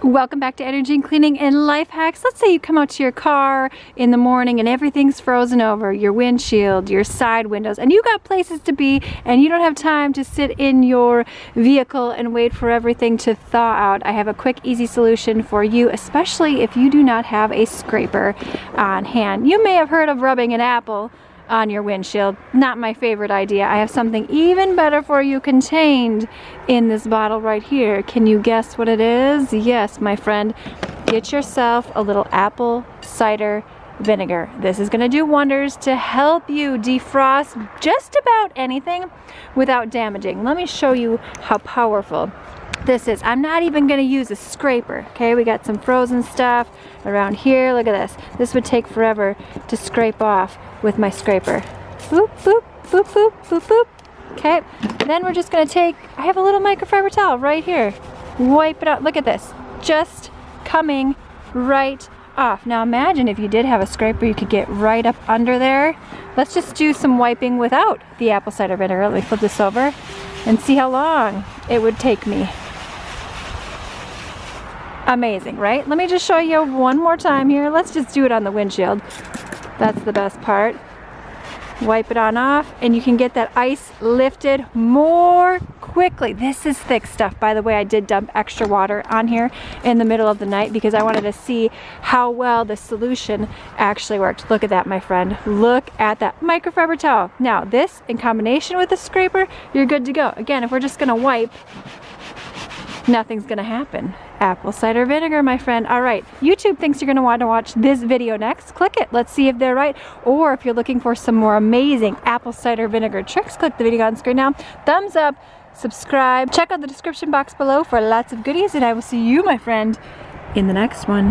Welcome back to Energy and Cleaning and Life Hacks. Let's say you come out to your car in the morning and everything's frozen over, your windshield, your side windows, and you got places to be and you don't have time to sit in your vehicle and wait for everything to thaw out. I have a quick, easy solution for you, especially if you do not have a scraper on hand. You may have heard of rubbing an apple on your windshield. Not my favorite idea. I have something even better for you contained in this bottle right here. Can you guess what it is? Yes, my friend. Get yourself a little apple cider vinegar. This is going to do wonders to help you defrost just about anything without damaging. Let me show you how powerful this is. I'm not even going to use a scraper. Okay, we got some frozen stuff around here. Look at this. This would take forever to scrape off with my scraper. Boop, boop, boop, boop, boop, boop. Okay, then we're just going to take, I have a little microfiber towel right here. Wipe it out. Look at this. Just coming right off. Now imagine if you did have a scraper, you could get right up under there. Let's just do some wiping without the apple cider vinegar. Let me flip this over and see how long it would take me. Amazing, right? Let me just show you one more time here. Let's just do it on the windshield. That's the best part. Wipe it on off and you can get that ice lifted more quickly. This is thick stuff. By the way, I did dump extra water on here in the middle of the night because I wanted to see how well the solution actually worked. Look at that, my friend. Look at that microfiber towel. Now this in combination with the scraper, you're good to go. Again, if we're just gonna wipe, nothing's gonna happen. Apple cider vinegar, my friend. All right, YouTube thinks you're gonna want to watch this video next. Click it, let's see if they're right. Or if you're looking for some more amazing apple cider vinegar tricks, click the video on screen now. Thumbs up, subscribe, check out the description box below for lots of goodies, and I will see you, my friend, in the next one.